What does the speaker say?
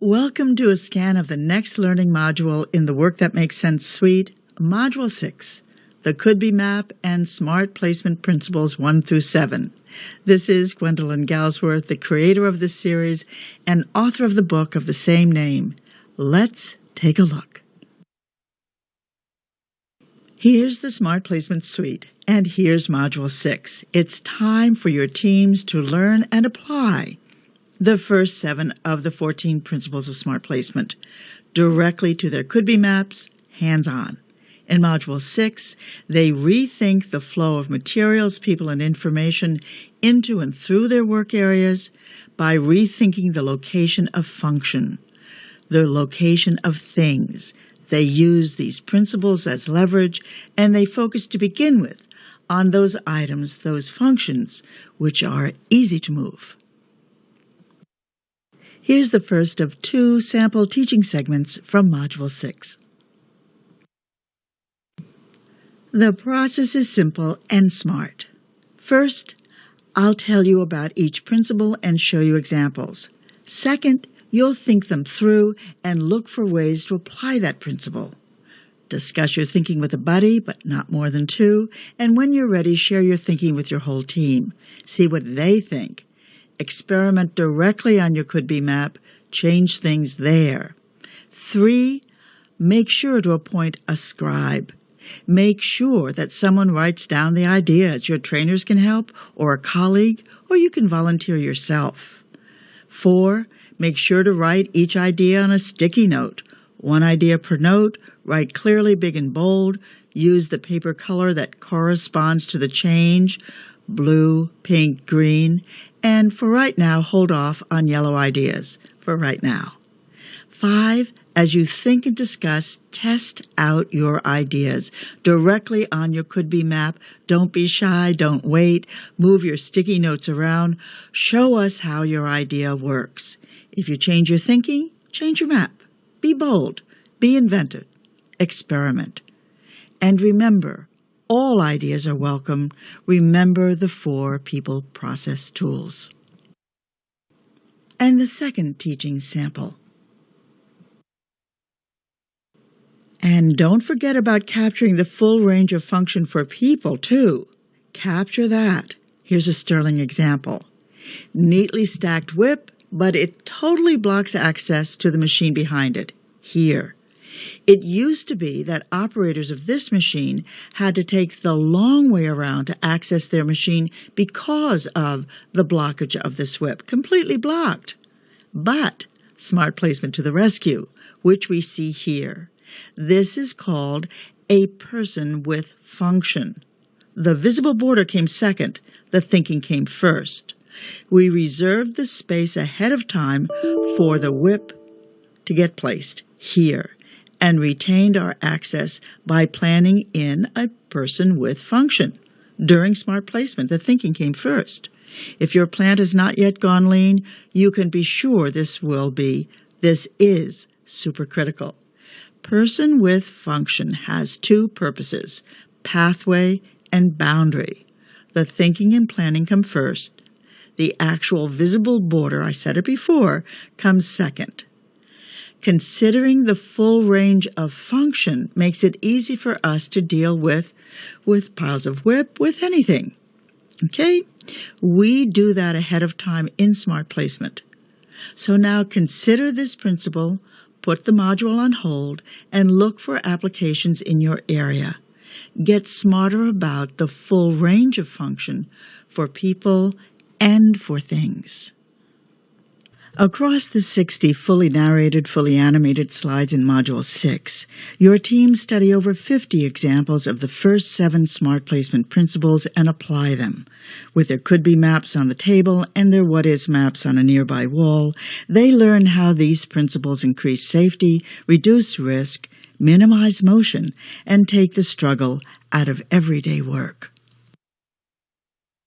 Welcome to a scan of the next learning module in the Work That Makes Sense suite, Module 6, the Could-Be Map and Smart Placement Principles 1 through 7. This is Gwendolyn Galsworth, the creator of this series and author of the book of the same name. Let's take a look. Here's the Smart Placement Suite, and here's Module 6. It's time for your teams to learn and apply the first 7 of the 14 principles of smart placement directly to their could-be maps, hands-on. In Module 6, they rethink the flow of materials, people, and information into and through their work areas by rethinking the location of function, the location of things. They use these principles as leverage, and they focus to begin with on those items, those functions, which are easy to move. Here's the first of 2 sample teaching segments from Module 6. The process is simple and smart. First, I'll tell you about each principle and show you examples. Second, you'll think them through and look for ways to apply that principle. Discuss your thinking with a buddy, but not more than 2, and when you're ready, share your thinking with your whole team. See what they think. Experiment directly on your could-be map. Change things there. 3, make sure to appoint a scribe. Make sure that someone writes down the ideas. Your trainers can help, or a colleague, or you can volunteer yourself. 4, make sure to write each idea on a sticky note. 1 idea per note. Write clearly, big and bold. Use the paper color that corresponds to the change. Blue, pink, green, and for right now, hold off on yellow ideas for right now. 5, as you think and discuss, test out your ideas directly on your could-be map. Don't be shy, don't wait, move your sticky notes around. Show us how your idea works. If you change your thinking, change your map. Be bold, be inventive, experiment. And remember, all ideas are welcome. Remember the 4 people process tools. And the second teaching sample. And don't forget about capturing the full range of function for people, too. Capture that. Here's a sterling example. Neatly stacked whip, but it totally blocks access to the machine behind it. Here. It used to be that operators of this machine had to take the long way around to access their machine because of the blockage of this whip, completely blocked. But smart placement to the rescue, which we see here. This is called a person with function. The visible border came second, the thinking came first. We reserved the space ahead of time for the whip to get placed here, and retained our access by planning in a person with function. During smart placement, the thinking came first. If your plant has not yet gone lean, you can be sure this is supercritical. Person with function has 2 purposes, pathway and boundary. The thinking and planning come first. The actual visible border, I said it before, comes second. Considering the full range of function makes it easy for us to deal with piles of whip, with anything. Okay? We do that ahead of time in smart placement. So now consider this principle, put the module on hold, and look for applications in your area. Get smarter about the full range of function for people and for things. Across the 60 fully narrated, fully animated slides in Module 6, your team study over 50 examples of the first 7 smart placement principles and apply them. With their could-be maps on the table and their what-is maps on a nearby wall, they learn how these principles increase safety, reduce risk, minimize motion, and take the struggle out of everyday work.